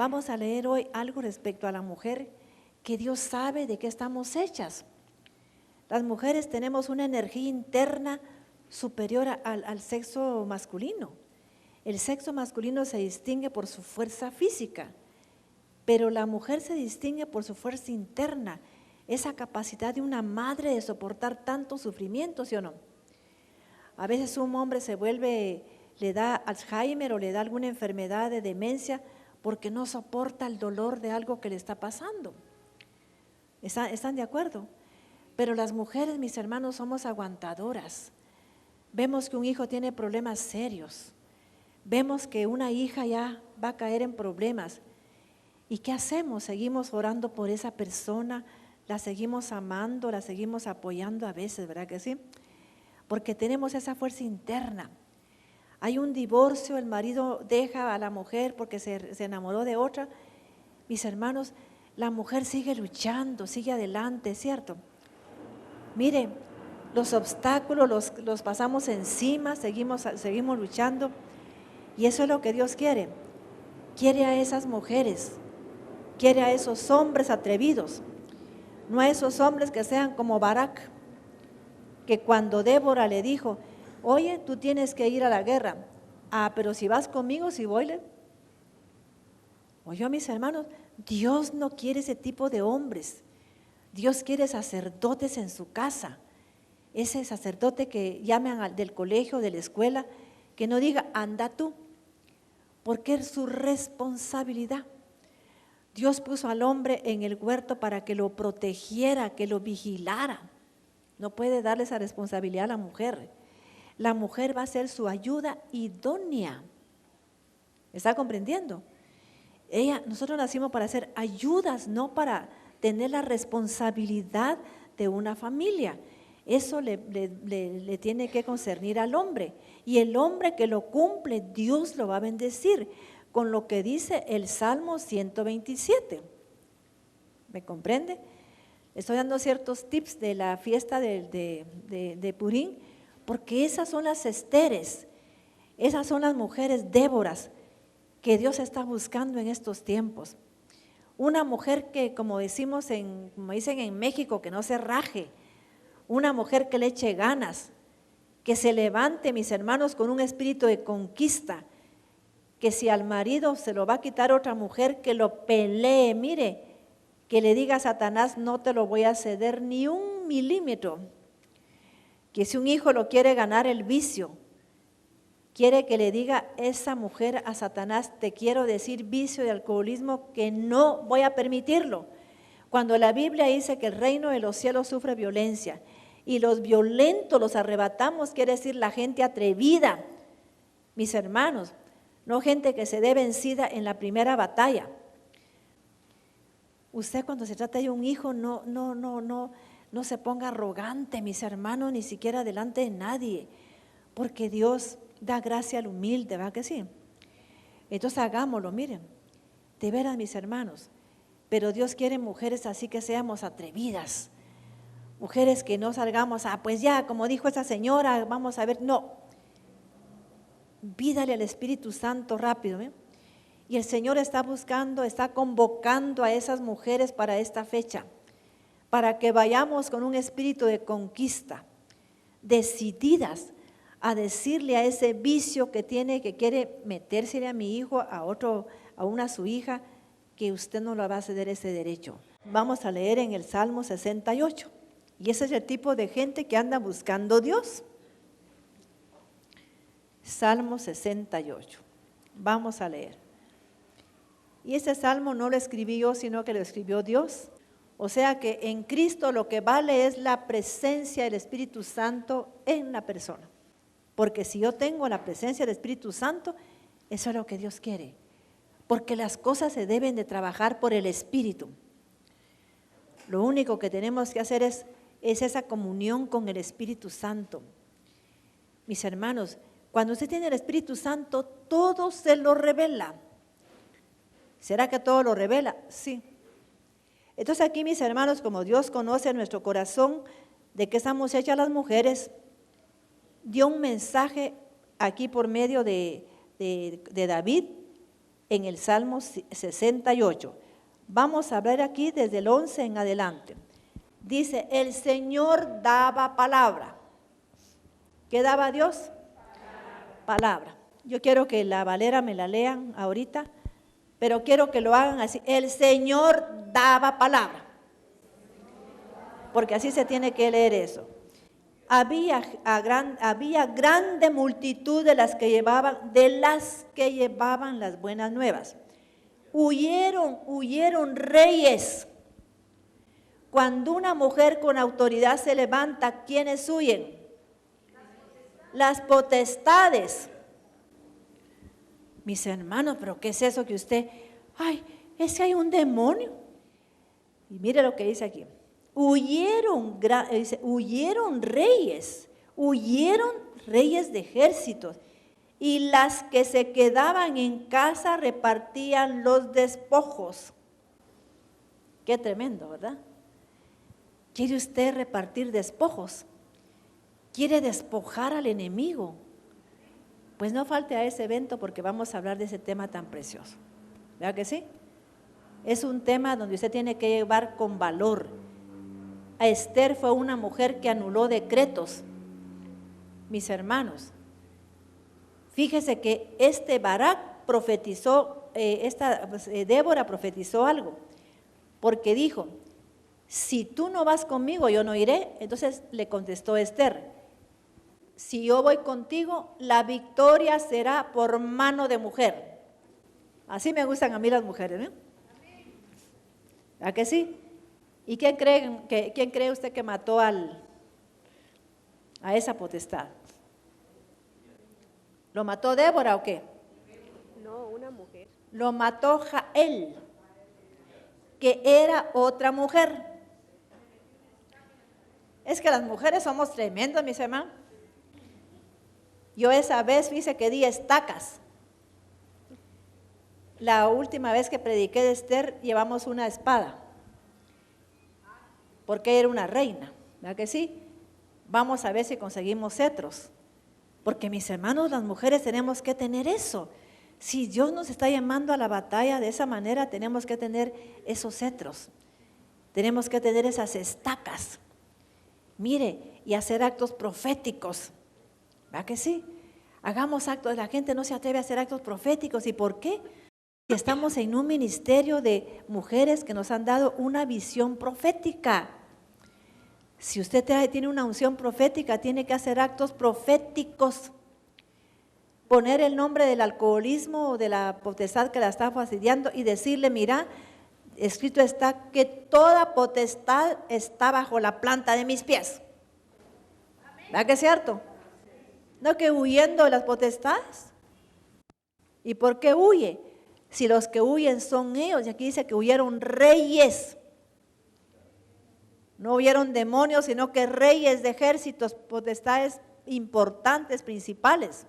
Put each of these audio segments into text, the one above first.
Vamos a leer hoy algo respecto a la mujer, que Dios sabe de qué estamos hechas. Las mujeres tenemos una energía interna superior al sexo masculino. El sexo masculino se distingue por su fuerza física, pero la mujer se distingue por su fuerza interna, esa capacidad de una madre de soportar tanto sufrimiento, ¿sí o no? A veces un hombre le da Alzheimer o le da alguna enfermedad de demencia porque no soporta el dolor de algo que le está pasando. ¿Están de acuerdo? Pero las mujeres, mis hermanos, somos aguantadoras. Vemos que un hijo tiene problemas serios. Vemos que una hija ya va a caer en problemas. ¿Y qué hacemos? Seguimos orando por esa persona, la seguimos amando, la seguimos apoyando a veces, ¿verdad que sí? Porque tenemos esa fuerza interna. Hay un divorcio, el marido deja a la mujer porque se enamoró de otra. Mis hermanos, la mujer sigue luchando, sigue adelante, ¿cierto? Mire, los obstáculos los pasamos encima, seguimos luchando, y eso es lo que Dios quiere. Quiere a esas mujeres, quiere a esos hombres atrevidos, no a esos hombres que sean como Barak, que cuando Débora le dijo, oye, tú tienes que ir a la guerra, pero si vas conmigo, si voy, oye, mis hermanos, Dios no quiere ese tipo de hombres. Dios quiere sacerdotes en su casa, ese sacerdote que llaman del colegio, de la escuela, que no diga, anda tú, porque es su responsabilidad. Dios puso al hombre en el huerto para que lo protegiera, que lo vigilara. No puede darle esa responsabilidad a la mujer. La mujer va a ser su ayuda idónea. ¿Está comprendiendo? Nosotros nacimos para ser ayudas, no para tener la responsabilidad de una familia. Eso le tiene que concernir al hombre. Y el hombre que lo cumple, Dios lo va a bendecir, con lo que dice el Salmo 127. ¿Me comprende? Estoy dando ciertos tips de la fiesta de Purim, porque esas son las Esteres, esas son las mujeres Déboras que Dios está buscando en estos tiempos. Una mujer que, como dicen en México, que no se raje, una mujer que le eche ganas, que se levante, mis hermanos, con un espíritu de conquista, que si al marido se lo va a quitar otra mujer, que lo pelee, mire, que le diga a Satanás, no te lo voy a ceder ni un milímetro. Que si un hijo lo quiere ganar el vicio, quiere que le diga esa mujer a Satanás, te quiero decir vicio de alcoholismo, que no voy a permitirlo. Cuando la Biblia dice que el reino de los cielos sufre violencia y los violentos los arrebatamos, quiere decir la gente atrevida, mis hermanos, no gente que se dé vencida en la primera batalla. Usted cuando se trata de un hijo no se ponga arrogante, mis hermanos, ni siquiera delante de nadie, porque Dios da gracia al humilde, ¿verdad que sí? Entonces hagámoslo, miren, de veras, mis hermanos, pero Dios quiere mujeres así que seamos atrevidas, mujeres que no salgamos, pues ya, como dijo esa señora, vamos a ver, no, pídale al Espíritu Santo rápido, ¿eh? Y el Señor está buscando, está convocando a esas mujeres para esta fecha, para que vayamos con un espíritu de conquista, decididas a decirle a ese vicio que quiere metérsele a mi hijo, a su hija, que usted no le va a ceder ese derecho. Vamos a leer en el Salmo 68, y ese es el tipo de gente que anda buscando a Dios. Salmo 68, vamos a leer. Y ese salmo no lo escribí yo, sino que lo escribió Dios. O sea que en Cristo lo que vale es la presencia del Espíritu Santo en la persona. Porque si yo tengo la presencia del Espíritu Santo, eso es lo que Dios quiere. Porque las cosas se deben de trabajar por el Espíritu. Lo único que tenemos que hacer es esa comunión con el Espíritu Santo. Mis hermanos, cuando usted tiene el Espíritu Santo, todo se lo revela. ¿Será que todo lo revela? Sí. Entonces aquí, mis hermanos, como Dios conoce nuestro corazón, de qué estamos hechas las mujeres, dio un mensaje aquí por medio de David en el Salmo 68. Vamos a hablar aquí desde el 11 en adelante. Dice, el Señor daba palabra. ¿Qué daba Dios? Palabra. Yo quiero que la Valera me la lean ahorita, pero quiero que lo hagan así. El Señor daba palabra. Porque así se tiene que leer eso. Había grande multitud de las que llevaban las buenas nuevas. Huyeron reyes. Cuando una mujer con autoridad se levanta, ¿quiénes huyen? Las potestades. Mis hermanos, ¿pero qué es eso que usted? Ay, es que hay un demonio. Y mire lo que dice aquí. Huyeron reyes de ejércitos, y las que se quedaban en casa repartían los despojos. Qué tremendo, ¿verdad? ¿Quiere usted repartir despojos? ¿Quiere despojar al enemigo? Pues no falte a ese evento, porque vamos a hablar de ese tema tan precioso. ¿Verdad que sí? Es un tema donde usted tiene que llevar con valor. A Esther fue una mujer que anuló decretos. Mis hermanos, fíjese que Barak profetizó, Débora profetizó algo, porque dijo, si tú no vas conmigo, yo no iré. Entonces le contestó Esther, si yo voy contigo, la victoria será por mano de mujer. Así me gustan a mí las mujeres, ¿eh? ¿A que sí? ¿Y quién cree usted que mató a esa potestad? ¿Lo mató Débora o qué? No, una mujer. Lo mató Jael, que era otra mujer. Es que las mujeres somos tremendas, mis hermanos. Yo esa vez, dice que di estacas. La última vez que prediqué de Esther, llevamos una espada, porque ella era una reina, ¿verdad que sí? Vamos a ver si conseguimos cetros, porque mis hermanos, las mujeres tenemos que tener eso. Si Dios nos está llamando a la batalla de esa manera, tenemos que tener esos cetros, tenemos que tener esas estacas, mire, y hacer actos proféticos, ¿verdad que sí? Hagamos actos, la gente no se atreve a hacer actos proféticos. ¿Y por qué? Porque estamos en un ministerio de mujeres que nos han dado una visión profética. Si usted tiene una unción profética, tiene que hacer actos proféticos. Poner el nombre del alcoholismo o de la potestad que la está fastidiando y decirle, mira, escrito está que toda potestad está bajo la planta de mis pies. ¿Verdad que es cierto? ¿No que huyendo de las potestades? ¿Y por qué huye? Si los que huyen son ellos, y aquí dice que huyeron reyes. No huyeron demonios, sino que reyes de ejércitos, potestades importantes, principales.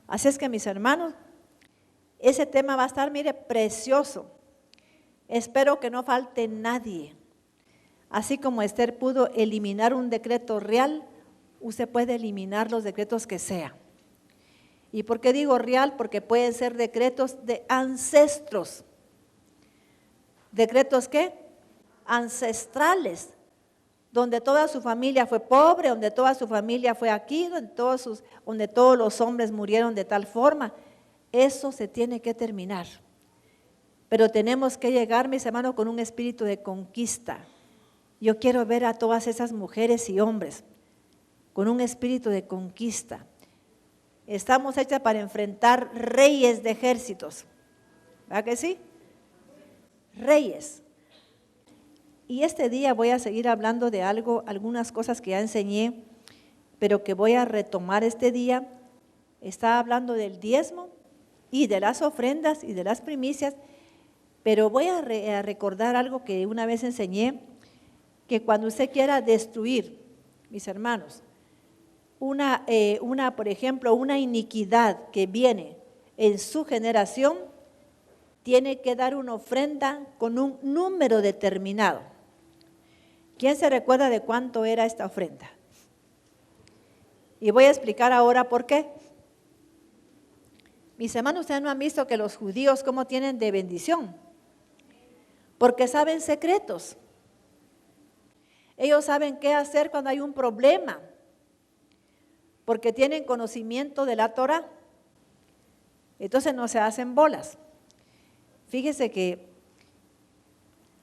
Así es que, mis hermanos, ese tema va a estar, mire, precioso. Espero que no falte nadie. Así como Esther pudo eliminar un decreto real, usted puede eliminar los decretos que sea. ¿Y por qué digo real? Porque pueden ser decretos de ancestros. ¿Decretos qué? Ancestrales, donde toda su familia fue pobre, donde toda su familia fue aquí, donde todos los hombres murieron de tal forma. Eso se tiene que terminar. Pero tenemos que llegar, mis hermanos, con un espíritu de conquista. Yo quiero ver a todas esas mujeres y hombres con un espíritu de conquista. Estamos hechas para enfrentar reyes de ejércitos. ¿Verdad que sí? Reyes. Y este día voy a seguir hablando de algunas cosas que ya enseñé, pero que voy a retomar este día. Estaba hablando del diezmo y de las ofrendas y de las primicias, pero voy a recordar algo que una vez enseñé, que cuando usted quiera destruir, mis hermanos, por ejemplo, una iniquidad que viene en su generación, tiene que dar una ofrenda con un número determinado. ¿Quién se recuerda de cuánto era esta ofrenda? Y voy a explicar ahora por qué. Mis hermanos, ustedes no han visto que los judíos cómo tienen de bendición, porque saben secretos. Ellos saben qué hacer cuando hay un problema, porque tienen conocimiento de la Torah. Entonces no se hacen bolas. Fíjese que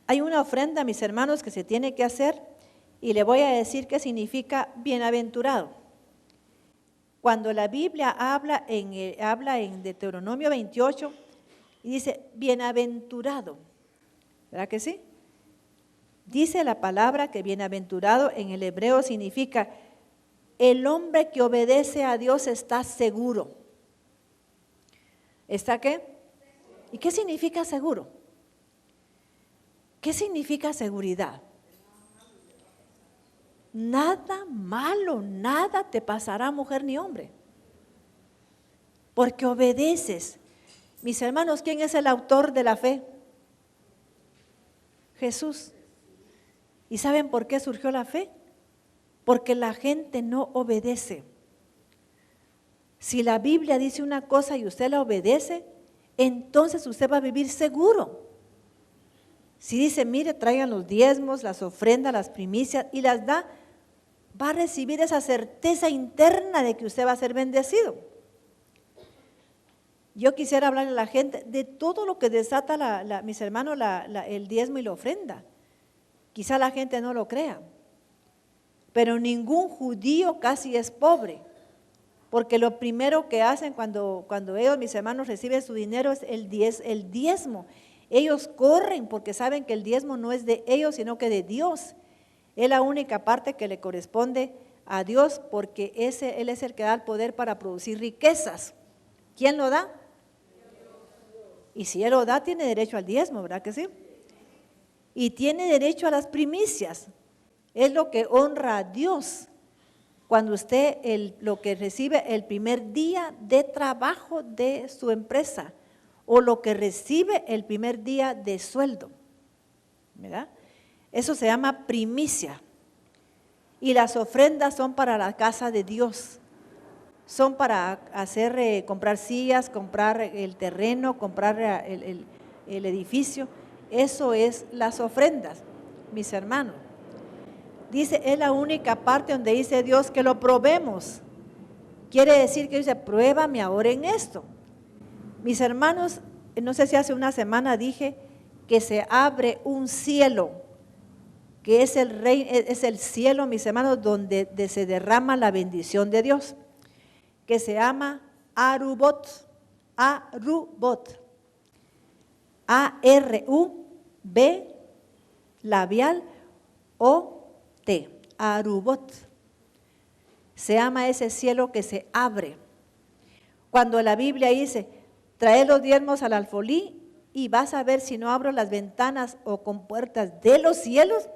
hay una ofrenda, mis hermanos, que se tiene que hacer, y le voy a decir qué significa bienaventurado. Cuando la Biblia habla en Deuteronomio 28 y dice bienaventurado, ¿verdad que sí? Dice la palabra que bienaventurado en el hebreo significa el hombre que obedece a Dios está seguro. ¿Está qué? ¿Y qué significa seguro? ¿Qué significa seguridad? Nada malo, nada te pasará, mujer ni hombre, porque obedeces. Mis hermanos, ¿quién es el autor de la fe? Jesús. ¿Y saben por qué surgió la fe? Porque la gente no obedece. Si la Biblia dice una cosa y usted la obedece, entonces usted va a vivir seguro. Si dice, mire, traigan los diezmos, las ofrendas, las primicias y las da, va a recibir esa certeza interna de que usted va a ser bendecido. Yo quisiera hablarle a la gente de todo lo que desata, mis hermanos, el diezmo y la ofrenda. Quizá la gente no lo crea, pero ningún judío casi es pobre, porque lo primero que hacen cuando ellos, mis hermanos, reciben su dinero es el diezmo. Ellos corren porque saben que el diezmo no es de ellos, sino que de Dios. Es la única parte que le corresponde a Dios, porque Él es el que da el poder para producir riquezas. ¿Quién lo da? Y si Él lo da, tiene derecho al diezmo, ¿verdad que sí? Y tiene derecho a las primicias. Es lo que honra a Dios. Cuando usted lo que recibe el primer día de trabajo de su empresa, o lo que recibe el primer día de sueldo, ¿verdad? Eso se llama primicia. Y las ofrendas son para la casa de Dios. Son para comprar sillas, comprar el terreno, comprar el edificio. Eso es las ofrendas, mis hermanos. Dice, es la única parte donde dice Dios que lo probemos. Quiere decir que dice, pruébame ahora en esto. Mis hermanos, no sé si hace una semana dije que se abre un cielo, que es el cielo, mis hermanos, donde se derrama la bendición de Dios, que se llama Arubot, A-R-U-B, labial, O-T, Arubot. Se llama ese cielo que se abre. Cuando la Biblia dice, trae los diezmos al alfolí y vas a ver si no abro las ventanas o compuertas de los cielos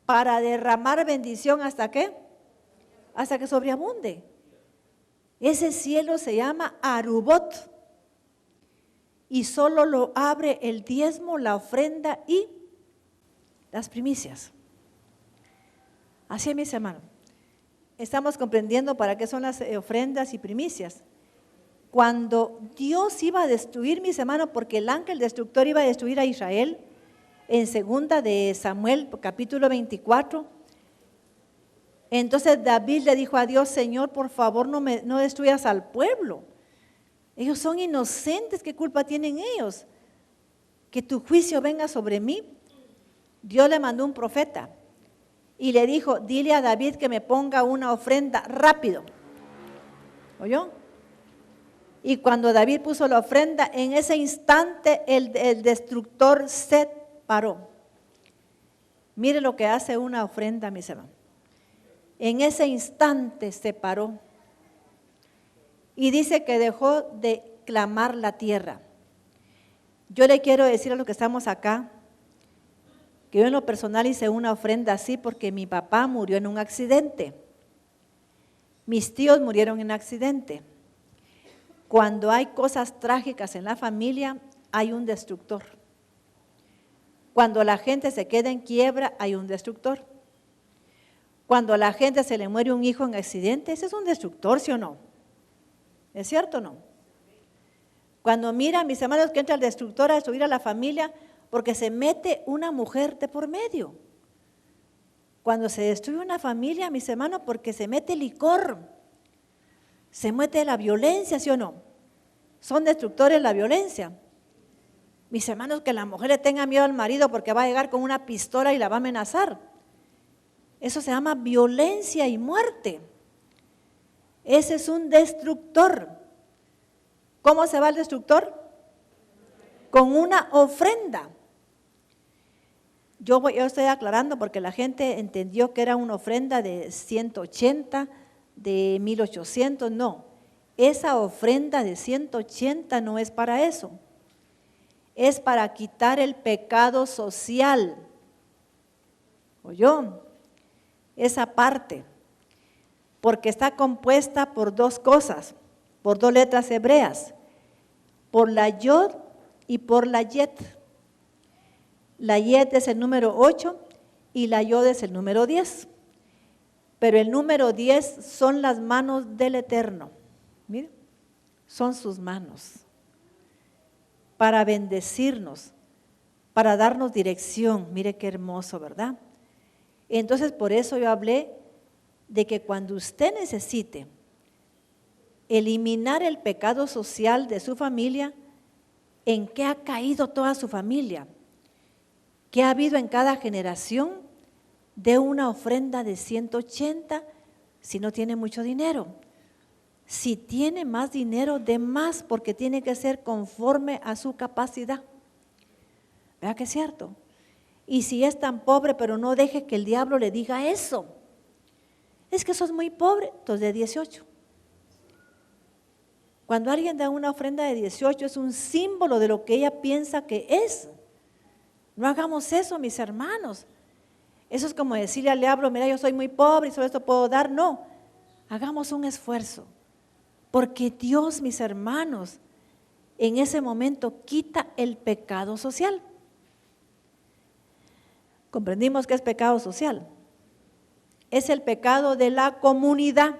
para derramar bendición ¿hasta qué? Hasta que sobreabunde. Ese cielo se llama Arubot y solo lo abre el diezmo, la ofrenda y las primicias. Así es, mis hermanos. Estamos comprendiendo para qué son las ofrendas y primicias. Cuando Dios iba a destruir, mis hermanos, porque el ángel destructor iba a destruir a Israel, en 2 de Samuel, capítulo 24, entonces David le dijo a Dios, Señor, por favor no destruyas al pueblo. Ellos son inocentes, ¿qué culpa tienen ellos? Que tu juicio venga sobre mí. Dios le mandó un profeta y le dijo, dile a David que me ponga una ofrenda rápido. ¿Oyó? Y cuando David puso la ofrenda, en ese instante el destructor se paró. Mire lo que hace una ofrenda, mis hermanos. En ese instante se paró. Y dice que dejó de clamar la tierra. Yo le quiero decir a los que estamos acá, que yo en lo personal hice una ofrenda así porque mi papá murió en un accidente. Mis tíos murieron en un accidente. Cuando hay cosas trágicas en la familia, hay un destructor. Cuando la gente se queda en quiebra, hay un destructor. Cuando a la gente se le muere un hijo en accidente, ese es un destructor, ¿sí o no? ¿Es cierto o no? Cuando mira, mis hermanos, que entra el destructor a destruir a la familia, porque se mete una mujer de por medio. Cuando se destruye una familia, mis hermanos, porque se mete licor, se mete la violencia, ¿sí o no? Son destructores la violencia. Mis hermanos, que la mujer le tenga miedo al marido porque va a llegar con una pistola y la va a amenazar. Eso se llama violencia y muerte. Ese es un destructor. ¿Cómo se va el destructor? Con una ofrenda. Yo estoy aclarando porque la gente entendió que era una ofrenda de 180, de 1800, no. Esa ofrenda de 180 no es para eso. Es para quitar el pecado social. ¿Oyó? Esa parte. Porque está compuesta por dos cosas, por dos letras hebreas, por la yod y por la yet. La yet es el número 8 y la yod es el número 10. Pero el número 10 son las manos del Eterno. Miren, son sus manos para bendecirnos, para darnos dirección. Mire qué hermoso, ¿verdad? Entonces, por eso yo hablé de que cuando usted necesite eliminar el pecado social de su familia, ¿en qué ha caído toda su familia? ¿Qué ha habido en cada generación? De una ofrenda de 180 si no tiene mucho dinero. Si tiene más dinero, de más, porque tiene que ser conforme a su capacidad. ¿Verdad que es cierto? Y si es tan pobre, pero no deje que el diablo le diga eso. Es que sos muy pobre, entonces de 18. Cuando alguien da una ofrenda de 18 es un símbolo de lo que ella piensa que es. No hagamos eso, mis hermanos. Eso es como decirle al diablo, mira, yo soy muy pobre y solo esto puedo dar. No, hagamos un esfuerzo. Porque Dios, mis hermanos, en ese momento quita el pecado social. Comprendimos que es pecado social. Es el pecado de la comunidad.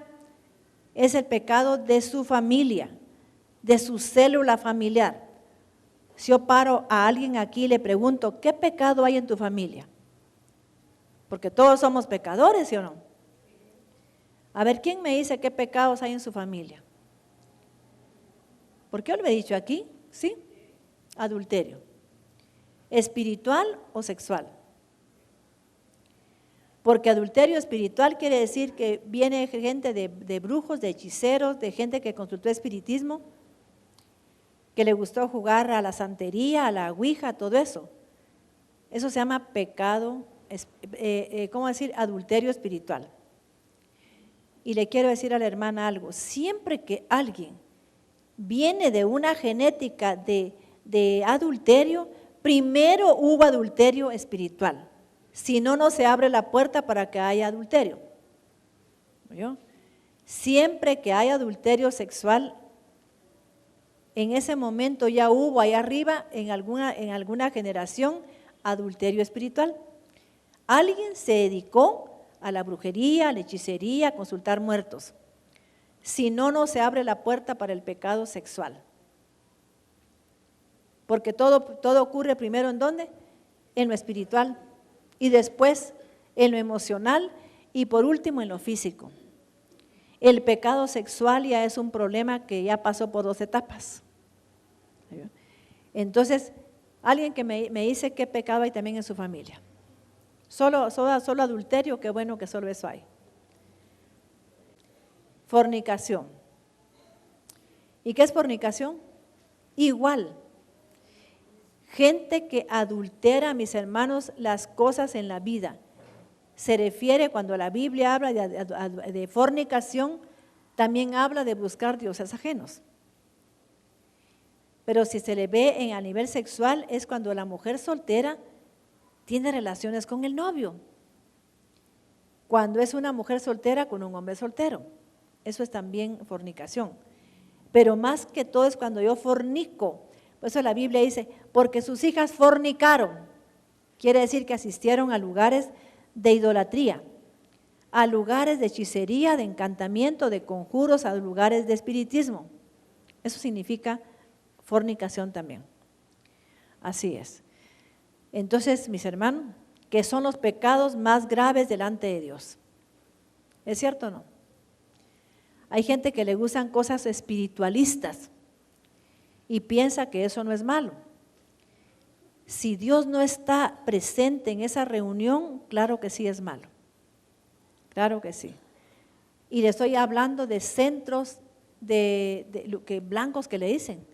Es el pecado de su familia, de su célula familiar. Si yo paro a alguien aquí y le pregunto, ¿qué pecado hay en tu familia? Porque todos somos pecadores, ¿sí o no? A ver, ¿quién me dice qué pecados hay en su familia? ¿Por qué yo lo he dicho aquí? ¿Sí? Adulterio. ¿Espiritual o sexual? Porque adulterio espiritual quiere decir que viene gente de brujos, de hechiceros, de gente que consultó espiritismo, que le gustó jugar a la santería, a la ouija, todo eso. Eso se llama pecado, ¿cómo decir? Adulterio espiritual. Y le quiero decir a la hermana algo, siempre que alguien viene de una genética de adulterio, primero hubo adulterio espiritual. Si no, no se abre la puerta para que haya adulterio. ¿Oyó? Siempre que hay adulterio sexual, en ese momento ya hubo allá arriba, en alguna generación, adulterio espiritual. Alguien se dedicó a la brujería, a la hechicería, a consultar muertos. Si no, no se abre la puerta para el pecado sexual. Porque todo ocurre primero ¿en dónde? En lo espiritual. Y después en lo emocional y por último en lo físico. El pecado sexual ya es un problema que ya pasó por 2 etapas. Entonces, alguien que me dice qué pecado hay también en su familia. Solo adulterio, qué bueno que solo eso hay. Fornicación. ¿Y qué es fornicación? Igual. Gente que adultera, mis hermanos, las cosas en la vida. Se refiere, cuando la Biblia habla de fornicación, también habla de buscar dioses ajenos. Pero si se le ve a nivel sexual, es cuando la mujer soltera tiene relaciones con el novio. Cuando es una mujer soltera con un hombre soltero. Eso es también fornicación. Pero más que todo es cuando yo fornico. Por eso la Biblia dice, porque sus hijas fornicaron. Quiere decir que asistieron a lugares de idolatría, a lugares de hechicería, de encantamiento, de conjuros, a lugares de espiritismo. Eso significa fornicación también. Así es. Entonces, mis hermanos, que son los pecados más graves delante de Dios. ¿Es cierto o no? Hay gente que le gustan cosas espiritualistas y piensa que eso no es malo. Si Dios no está presente en esa reunión, claro que sí es malo. Claro que sí. Y le estoy hablando de centros de blancos que le dicen.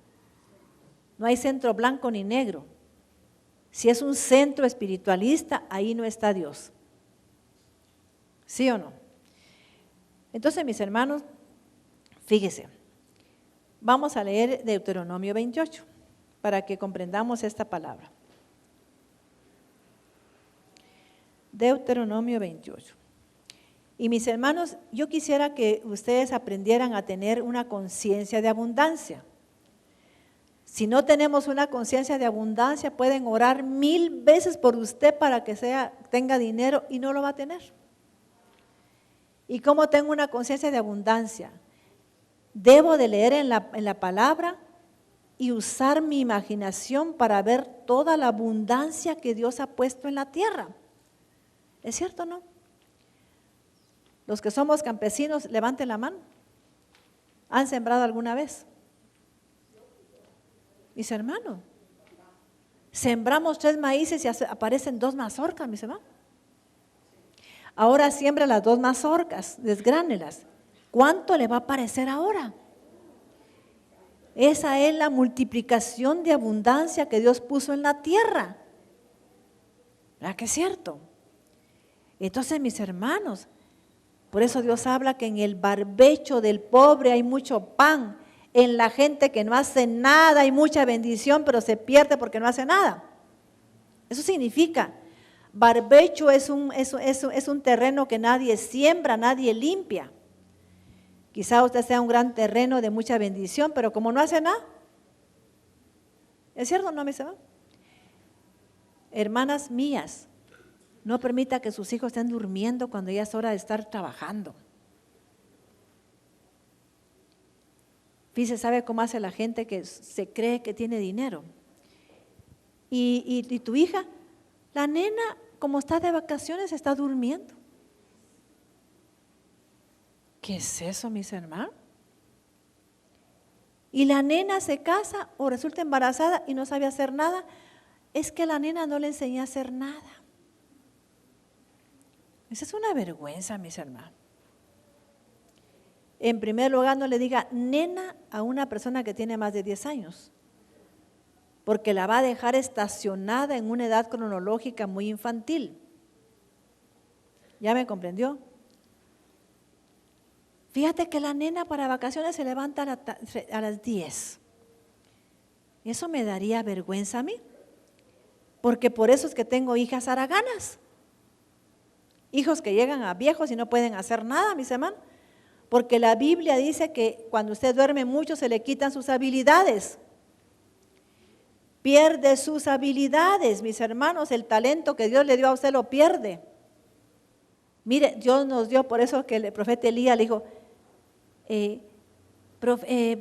No hay centro blanco ni negro. Si es un centro espiritualista, ahí no está Dios. ¿Sí o no? Entonces, mis hermanos, fíjese, vamos a leer Deuteronomio 28 para que comprendamos esta palabra. Deuteronomio 28. Y mis hermanos, yo quisiera que ustedes aprendieran a tener una conciencia de abundancia. Si no tenemos una conciencia de abundancia, pueden orar 1000 veces por usted para que tenga dinero y no lo va a tener. ¿Y cómo tengo una conciencia de abundancia? Debo de leer en la palabra y usar mi imaginación para ver toda la abundancia que Dios ha puesto en la tierra. ¿Es cierto o no? Los que somos campesinos, levanten la mano. ¿Han sembrado alguna vez? Mis hermanos, sembramos 3 maíces y aparecen 2 mazorcas, mis hermanos. Ahora siembra las 2 mazorcas, desgránelas. ¿Cuánto le va a parecer ahora? Esa es la multiplicación de abundancia que Dios puso en la tierra. ¿Verdad que es cierto? Entonces, mis hermanos, por eso Dios habla que en el barbecho del pobre hay mucho pan, en la gente que no hace nada hay mucha bendición, pero se pierde porque no hace nada. Eso significa, barbecho es un terreno que nadie siembra, nadie limpia. Quizá usted sea un gran terreno de mucha bendición, pero como no hace nada. ¿Es cierto o no, mis hermanos? Hermanas mías, no permita que sus hijos estén durmiendo cuando ya es hora de estar trabajando. Fíjese, ¿sabe cómo hace la gente que se cree que tiene dinero? Y tu hija, la nena, como está de vacaciones, está durmiendo. ¿Qué es eso, mis hermanos? Y la nena se casa o resulta embarazada y no sabe hacer nada. Es que la nena no le enseñó a hacer nada. Esa es una vergüenza, mis hermanos. En primer lugar, no le diga nena a una persona que tiene más de 10 años, porque la va a dejar estacionada en una edad cronológica muy infantil. ¿Ya me comprendió? Fíjate que la nena para vacaciones se levanta a las 10. Eso me daría vergüenza a mí, porque por eso es que tengo hijas haraganas. Hijos que llegan a viejos y no pueden hacer nada, mis hermanos. Porque la Biblia dice que cuando usted duerme mucho se le quitan sus habilidades. Pierde sus habilidades, mis hermanos, el talento que Dios le dio a usted lo pierde. Mire, Dios nos dio, por eso que el profeta Elías le dijo,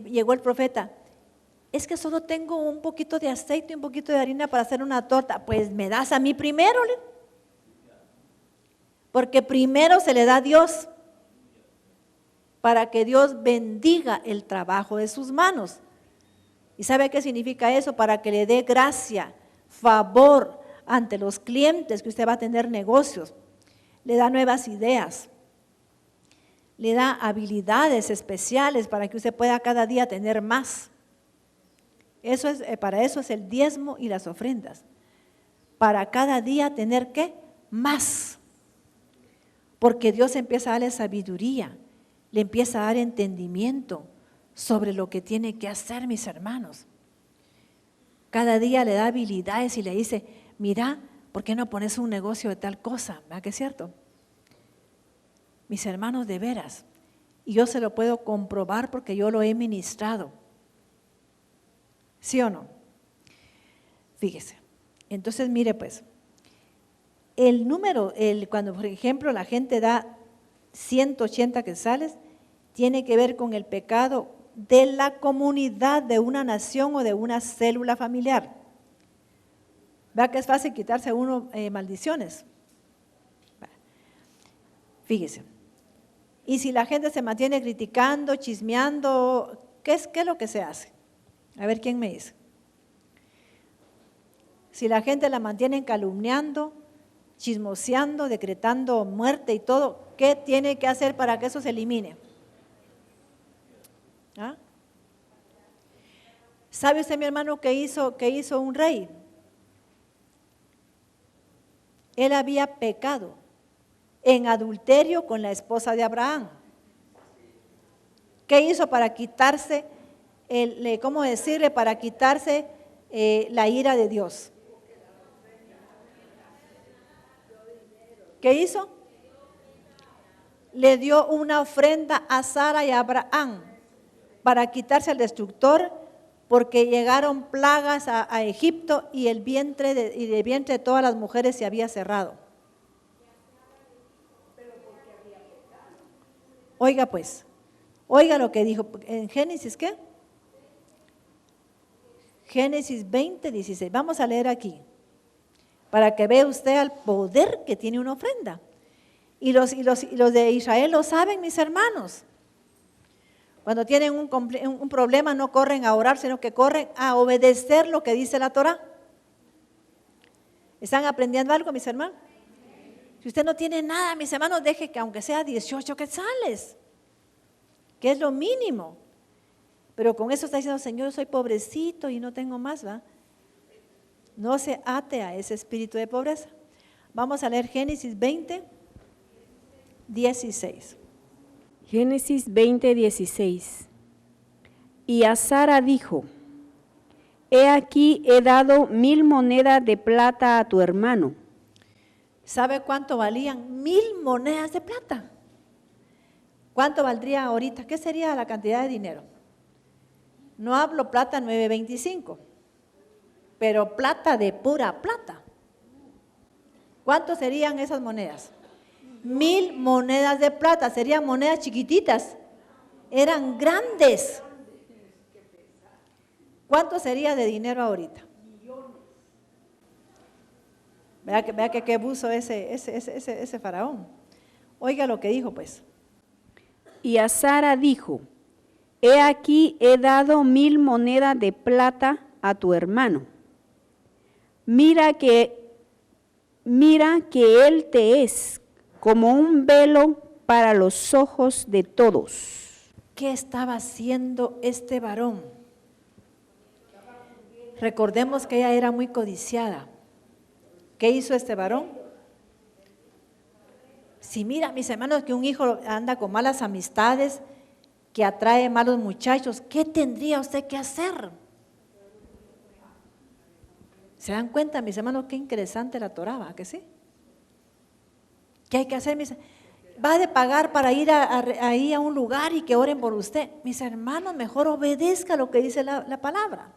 llegó el profeta, es que solo tengo un poquito de aceite y un poquito de harina para hacer una torta. Pues me das a mí primero, porque primero se le da a Dios, para que Dios bendiga el trabajo de sus manos. ¿Y sabe qué significa eso? Para que le dé gracia, favor ante los clientes, que usted va a tener negocios. Le da nuevas ideas, le da habilidades especiales para que usted pueda cada día tener más. Para eso es el diezmo y las ofrendas. Para cada día tener ¿qué? Más. Porque Dios empieza a darle sabiduría, le empieza a dar entendimiento sobre lo que tiene que hacer, mis hermanos. Cada día le da habilidades y le dice, mira, ¿por qué no pones un negocio de tal cosa? ¿Verdad que es cierto? Mis hermanos, de veras, y yo se lo puedo comprobar porque yo lo he ministrado. ¿Sí o no? Fíjese. Entonces, mire pues, el número, cuando por ejemplo la gente da 180 quetzales, tiene que ver con el pecado de la comunidad de una nación o de una célula familiar. Vea que es fácil quitarse uno maldiciones. Fíjese. Y si la gente se mantiene criticando, chismeando, ¿qué es lo que se hace? A ver quién me dice. Si la gente la mantiene calumniando, chismoseando, decretando muerte y todo, ¿qué tiene que hacer para que eso se elimine? ¿Ah? ¿Sabe usted, mi hermano, qué hizo un rey? Él había pecado en adulterio con la esposa de Abraham. ¿Qué hizo para quitarse, cómo decirle, para quitarse la ira de Dios? ¿Qué hizo? Le dio una ofrenda a Sara y a Abraham para quitarse al destructor, porque llegaron plagas a Egipto y el vientre de todas las mujeres se había cerrado. Oiga pues, oiga lo que dijo en Génesis, ¿qué? Génesis 20:16. Vamos a leer aquí, para que vea usted el poder que tiene una ofrenda. Y los de Israel lo saben, mis hermanos. Cuando tienen un problema no corren a orar, sino que corren a obedecer lo que dice la Torá. ¿Están aprendiendo algo, mis hermanos? Si usted no tiene nada, mis hermanos, deje que aunque sea 18 quetzales, que es lo mínimo. Pero con eso está diciendo, Señor, soy pobrecito y no tengo más, ¿va? No se ate a ese espíritu de pobreza. Vamos a leer Génesis 20:16. Génesis 20:16. Y a Sara dijo: He aquí he dado 1000 monedas de plata a tu hermano. ¿Sabe cuánto valían 1000 monedas de plata? ¿Cuánto valdría ahorita? ¿Qué sería la cantidad de dinero? No hablo plata 9.25, pero plata de pura plata. ¿Cuánto serían esas monedas? 1000 monedas de plata, serían monedas chiquititas, eran grandes. ¿Cuánto sería de dinero ahorita? Vea que qué buzo ese faraón. Oiga lo que dijo pues. Y a Sara dijo: He aquí he dado 1000 monedas de plata a tu hermano. Mira que él te es como un velo para los ojos de todos. ¿Qué estaba haciendo este varón? Recordemos que ella era muy codiciada. ¿Qué hizo este varón? Si mira, mis hermanos, que un hijo anda con malas amistades, que atrae malos muchachos, ¿qué tendría usted que hacer? ¿Se dan cuenta, mis hermanos, qué interesante la Torá, ¿va que sí? ¿Qué hay que hacer? Va de pagar para ir ahí a un lugar y que oren por usted. Mis hermanos, mejor obedezca lo que dice la palabra.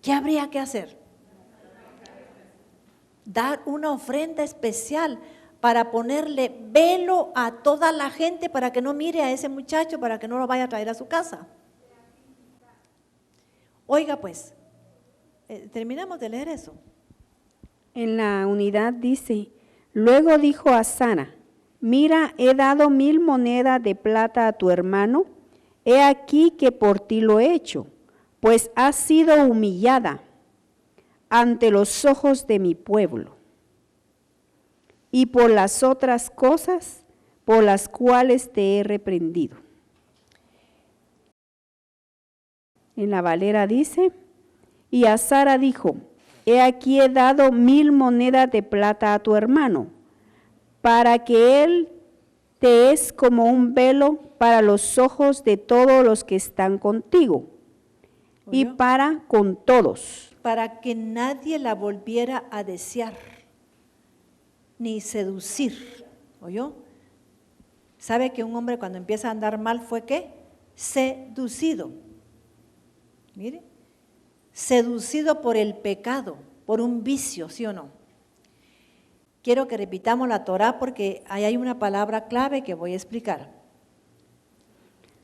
¿Qué habría que hacer? Dar una ofrenda especial para ponerle velo a toda la gente para que no mire a ese muchacho, para que no lo vaya a traer a su casa. Oiga pues, terminamos de leer eso. En la unidad dice: Luego dijo a Sara: Mira, he dado 1000 monedas de plata a tu hermano, he aquí que por ti lo he hecho, pues has sido humillada ante los ojos de mi pueblo, y por las otras cosas por las cuales te he reprendido. En la Valera dice: Y a Sara dijo: He aquí he dado 1000 monedas de plata a tu hermano, para que él te es como un velo para los ojos de todos los que están contigo, y para con todos. Para que nadie la volviera a desear, ni seducir. ¿Oyó? ¿Sabe que un hombre cuando empieza a andar mal fue qué? Seducido. Mire, seducido por el pecado, por un vicio, ¿sí o no? Quiero que repitamos la Torá porque ahí hay una palabra clave que voy a explicar.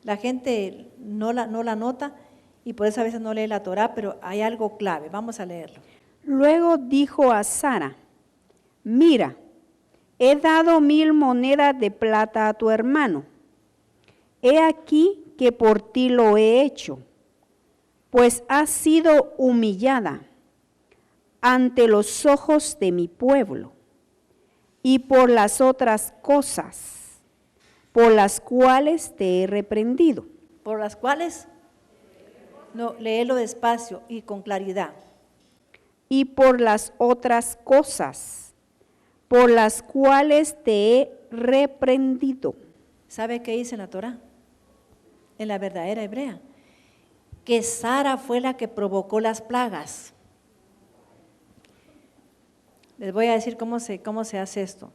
La gente no la nota y por eso a veces no lee la Torá, pero hay algo clave. Vamos a leerlo. Luego dijo a Sara, mira, he dado 1000 monedas de plata a tu hermano. He aquí que por ti lo he hecho, pues has sido humillada ante los ojos de mi pueblo, y por las otras cosas por las cuales te he reprendido. ¿Por las cuales? No, léelo despacio y con claridad. Y por las otras cosas por las cuales te he reprendido. ¿Sabe qué dice en la Torá? En la verdadera hebrea. Que Sara fue la que provocó las plagas. Les voy a decir cómo se hace esto.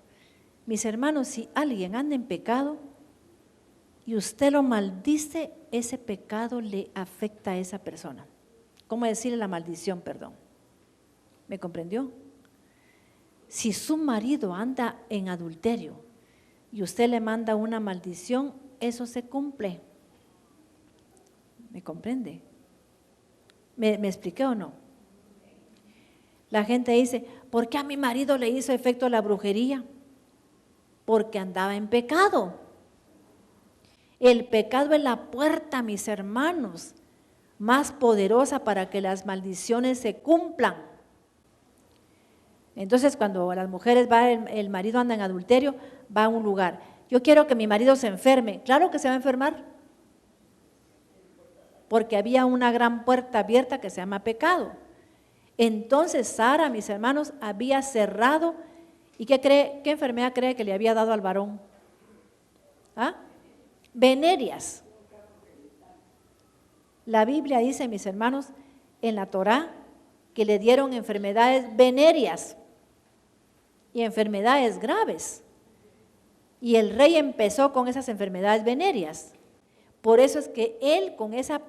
Mis hermanos, si alguien anda en pecado y usted lo maldice, ese pecado le afecta a esa persona. ¿Cómo decirle la maldición, perdón? ¿Me comprendió? Si su marido anda en adulterio y usted le manda una maldición, eso se cumple. ¿Me comprende? ¿Me expliqué o no? La gente dice, ¿por qué a mi marido le hizo efecto la brujería? Porque andaba en pecado. El pecado es la puerta, mis hermanos, más poderosa para que las maldiciones se cumplan. Entonces, cuando las mujeres el marido anda en adulterio, va a un lugar. Yo quiero que mi marido se enferme. Claro que se va a enfermar. Porque había una gran puerta abierta que se llama pecado. Entonces Sara, mis hermanos, había cerrado. ¿Y qué enfermedad cree que le había dado al varón? ¿Ah? Venerias. La Biblia dice, mis hermanos, en la Torá, que le dieron enfermedades venerias y enfermedades graves. Y el rey empezó con esas enfermedades venerias. Por eso es que él con esa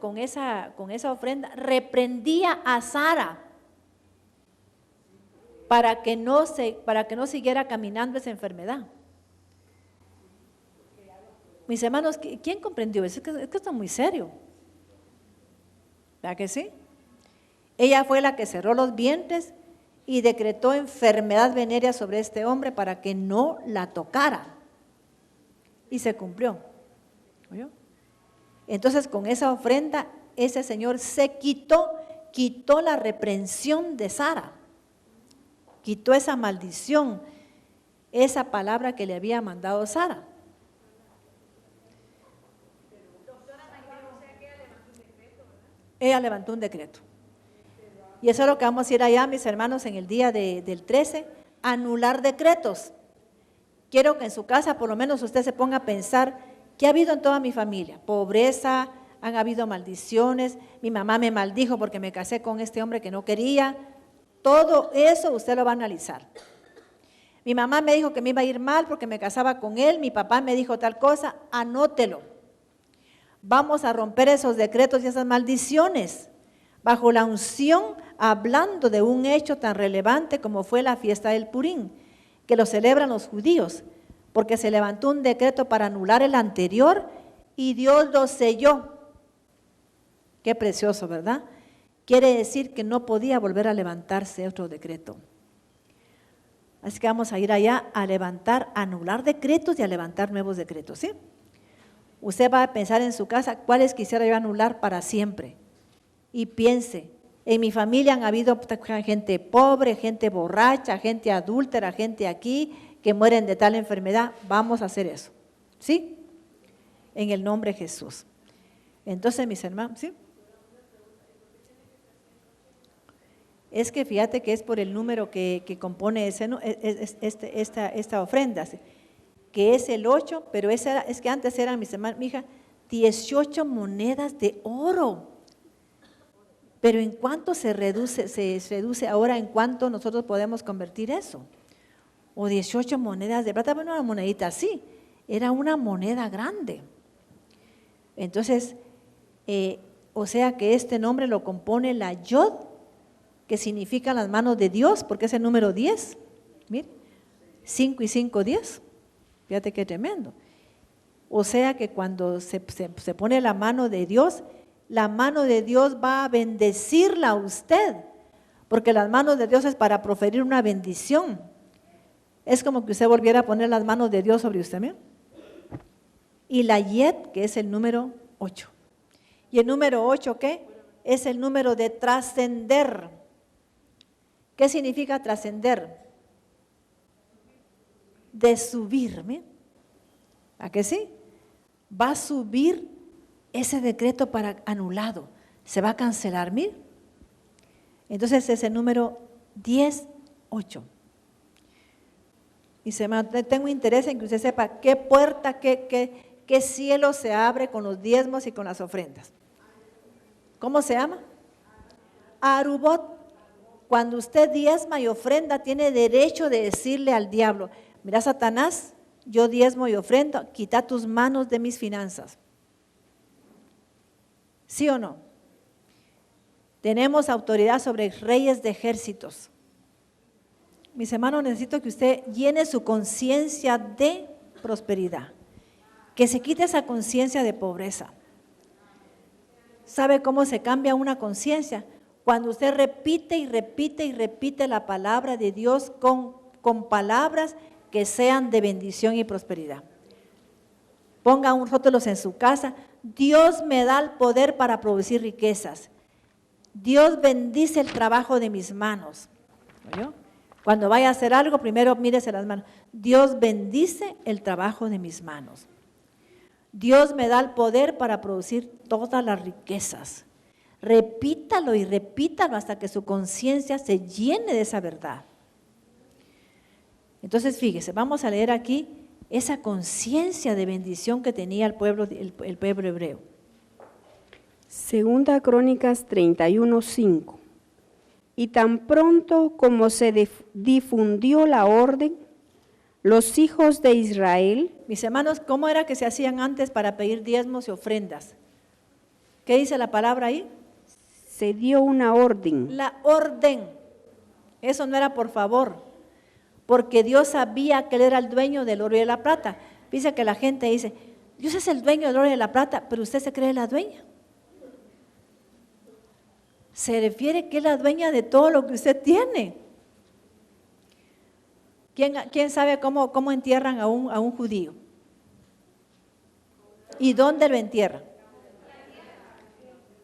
ofrenda reprendía a Sara para que no siguiera caminando esa enfermedad. Mis hermanos, ¿quién comprendió eso? Es que esto es muy serio. ¿Verdad que sí? Ella fue la que cerró los vientres y decretó enfermedad venérea sobre este hombre para que no la tocara. Y se cumplió. ¿Oyó? Entonces, con esa ofrenda, ese señor se quitó la reprensión de Sara, quitó esa maldición, esa palabra que le había mandado Sara. Ella levantó un decreto. Y eso es lo que vamos a ir allá, mis hermanos, en el día del 13, anular decretos. Quiero que en su casa, por lo menos, usted se ponga a pensar, ¿qué ha habido en toda mi familia? Pobreza, han habido maldiciones, mi mamá me maldijo porque me casé con este hombre que no quería. Todo eso usted lo va a analizar. Mi mamá me dijo que me iba a ir mal porque me casaba con él, mi papá me dijo tal cosa, anótelo. Vamos a romper esos decretos y esas maldiciones bajo la unción, hablando de un hecho tan relevante como fue la fiesta del Purín, que lo celebran los judíos, porque se levantó un decreto para anular el anterior y Dios lo selló. Qué precioso, ¿verdad? Quiere decir que no podía volver a levantarse otro decreto. Así que vamos a ir allá a levantar, a anular decretos y a levantar nuevos decretos, ¿sí? Usted va a pensar en su casa, ¿cuáles quisiera yo anular para siempre? Y piense, en mi familia han habido gente pobre, gente borracha, gente adúltera, gente aquí que mueren de tal enfermedad. Vamos a hacer eso, ¿sí? En el nombre de Jesús. Entonces, mis hermanos, ¿sí? Es que fíjate que es por el número que compone esta ofrenda, que es el 8, pero es que antes eran, mis hermanos, mi hija, 18 monedas de oro. Pero ¿en cuánto se reduce ahora? ¿En cuánto nosotros podemos convertir eso? O 18 monedas de plata, bueno, una monedita así, era una moneda grande. Entonces, o sea que este nombre lo compone la Yod, que significa las manos de Dios, porque es el número 10. Mire, 5 y 5, 10. Fíjate qué tremendo. O sea que cuando se pone la mano de Dios va a bendecirla a usted, porque las manos de Dios es para proferir una bendición. Es como que usted volviera a poner las manos de Dios sobre usted mismo. Y la Yed, que es el número 8. ¿Y el número 8 qué? Es el número de trascender. ¿Qué significa trascender? De subirme. ¿A qué sí? Va a subir ese decreto para anulado. Se va a cancelar, mire. Entonces es el número 10:8. Y tengo interés en que usted sepa qué puerta, qué cielo se abre con los diezmos y con las ofrendas. ¿Cómo se llama? Arubot. Cuando usted diezma y ofrenda, tiene derecho de decirle al diablo: mira, Satanás, yo diezmo y ofrendo, quita tus manos de mis finanzas. ¿Sí o no? Tenemos autoridad sobre reyes de ejércitos. Mis hermanos, necesito que usted llene su conciencia de prosperidad, que se quite esa conciencia de pobreza. ¿Sabe cómo se cambia una conciencia? Cuando usted repite y repite y repite la palabra de Dios con palabras que sean de bendición y prosperidad. Ponga unos rótulos en su casa: Dios me da el poder para producir riquezas. Dios bendice el trabajo de mis manos. ¿Oyó? Cuando vaya a hacer algo, primero mírese las manos. Dios bendice el trabajo de mis manos. Dios me da el poder para producir todas las riquezas. Repítalo y repítalo hasta que su conciencia se llene de esa verdad. Entonces, fíjese, vamos a leer aquí esa conciencia de bendición que tenía el pueblo hebreo. Segunda Crónicas 31:5. Y tan pronto como se difundió la orden, los hijos de Israel. Mis hermanos, ¿cómo era que se hacían antes para pedir diezmos y ofrendas? ¿Qué dice la palabra ahí? Se dio una orden. La orden. Eso no era por favor, porque Dios sabía que Él era el dueño del oro y de la plata. Dice que la gente dice: Dios es el dueño del oro y de la plata, pero usted se cree la dueña. Se refiere que es la dueña de todo lo que usted tiene. ¿Quién sabe cómo entierran a un judío? ¿Y dónde lo entierran?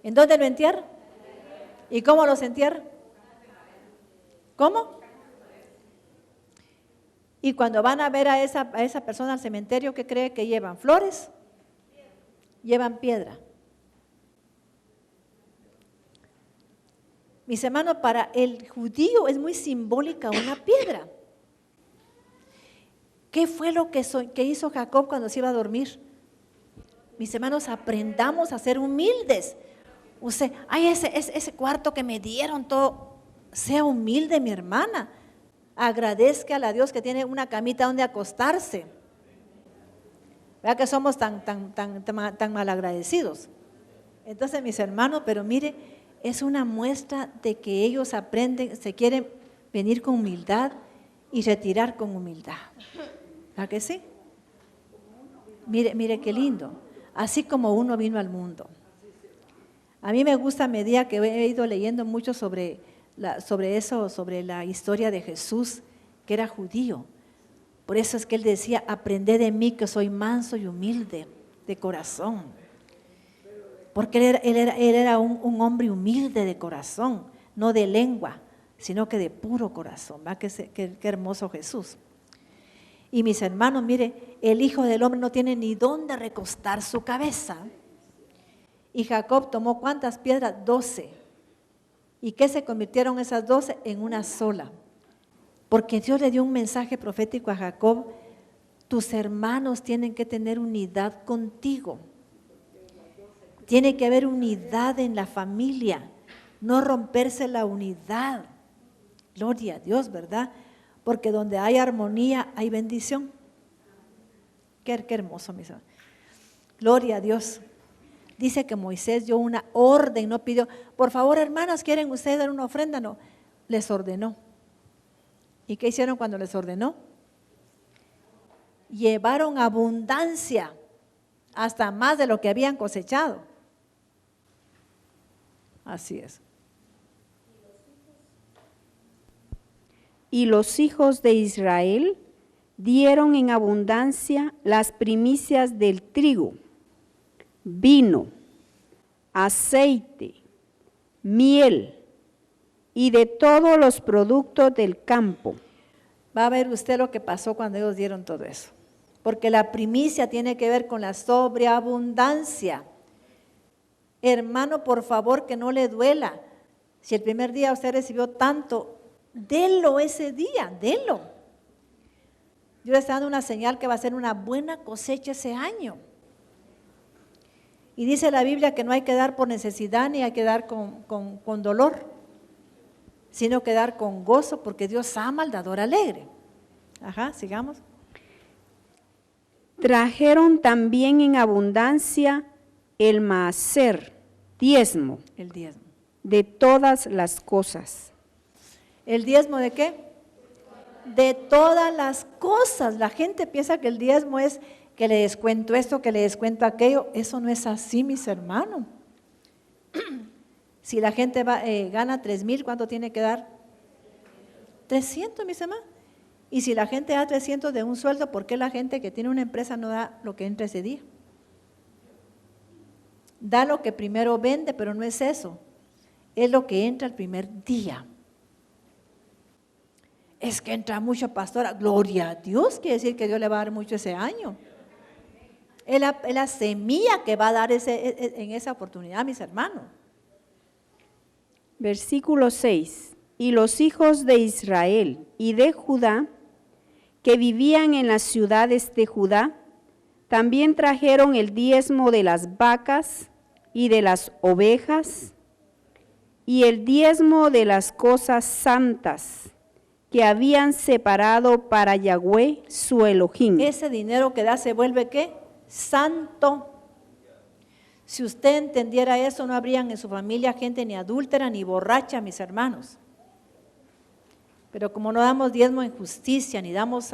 ¿En dónde lo entierran? ¿Y cómo los entierran? ¿Cómo? Y cuando van a ver a esa persona al cementerio, ¿qué cree que llevan? ¿Flores? Llevan piedra. Mis hermanos, para el judío es muy simbólica una piedra. ¿Qué fue lo que hizo Jacob cuando se iba a dormir? Mis hermanos, aprendamos a ser humildes. Usted, ese cuarto que me dieron todo, sea humilde, mi hermana. Agradezca a Dios que tiene una camita donde acostarse. ¿Verdad que somos tan malagradecidos? Entonces, mis hermanos, pero mire, es una muestra de que ellos aprenden, se quieren venir con humildad y retirar con humildad. ¿Verdad que sí? Mire qué lindo. Así como uno vino al mundo. A mí me gusta a medida que he ido leyendo mucho sobre la historia de Jesús, que era judío. Por eso es que él decía: aprended de mí que soy manso y humilde de corazón. Porque él era un hombre humilde de corazón, no de lengua, sino que de puro corazón. ¿Va? Qué hermoso Jesús. Y mis hermanos, mire, el Hijo del Hombre no tiene ni dónde recostar su cabeza. Y Jacob tomó ¿cuántas piedras? 12. ¿Y qué se convirtieron esas 12? En una sola. Porque Dios le dio un mensaje profético a Jacob: tus hermanos tienen que tener unidad contigo. Tiene que haber unidad en la familia, no romperse la unidad. Gloria a Dios, ¿verdad? Porque donde hay armonía hay bendición. Qué hermoso, mis hermanos. Gloria a Dios. Dice que Moisés dio una orden, no pidió: por favor, hermanas, ¿quieren ustedes dar una ofrenda? No, les ordenó. ¿Y qué hicieron cuando les ordenó? Llevaron abundancia. hasta más de lo que habían cosechado. Así es. Y los hijos de Israel dieron en abundancia las primicias del trigo, vino, aceite, miel y de todos los productos del campo. Va a ver usted lo que pasó cuando ellos dieron todo eso. Porque la primicia tiene que ver con la sobreabundancia. Hermano, por favor, que no le duela. Si el primer día usted recibió tanto, délo ese día, délo. Dios le está dando una señal que va a ser una buena cosecha ese año. Y dice la Biblia que no hay que dar por necesidad ni hay que dar con dolor, sino que dar con gozo, porque Dios ama al dador alegre. Ajá, sigamos. Trajeron también en abundancia el maaser, diezmo, El diezmo. de todas las cosas. ¿El diezmo de qué? De todas las cosas. La gente piensa que el diezmo es que le descuento esto, que le descuento aquello. Eso no es así, mis hermanos. Si la gente gana 3,000, ¿cuánto tiene que dar? 300, mis hermanos. Y si la gente da 300 de un sueldo, ¿por qué la gente que tiene una empresa no da lo que entra ese día? Da lo que primero vende, pero no es eso. Es lo que entra el primer día. Es que entra mucho, pastora. Gloria a Dios, quiere decir que Dios le va a dar mucho ese año. Es la semilla que va a dar en esa oportunidad, mis hermanos. Versículo 6. Y los hijos de Israel y de Judá, que vivían en las ciudades de Judá, también trajeron el diezmo de las vacas y de las ovejas, y el diezmo de las cosas santas que habían separado para Yahweh su Elohim. Ese dinero que da se vuelve ¿qué? Santo. Si usted entendiera eso, no habrían en su familia gente ni adúltera ni borracha, mis hermanos. Pero como no damos diezmo en justicia, ni damos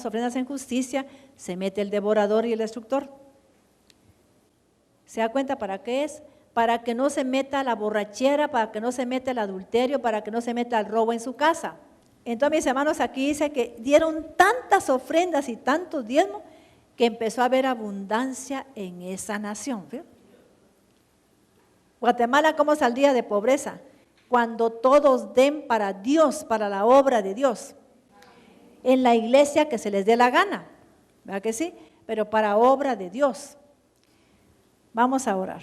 ofrendas en justicia, se mete el devorador y el destructor. ¿Se da cuenta para qué es? Para que no se meta la borrachera, para que no se meta el adulterio, para que no se meta el robo en su casa. Entonces, mis hermanos, aquí dice que dieron tantas ofrendas y tantos diezmos que empezó a haber abundancia en esa nación. ¿Sí? Guatemala, ¿cómo saldría de pobreza? Cuando todos den para Dios, para la obra de Dios. En la iglesia que se les dé la gana, ¿verdad que sí? Pero para obra de Dios. Vamos a orar.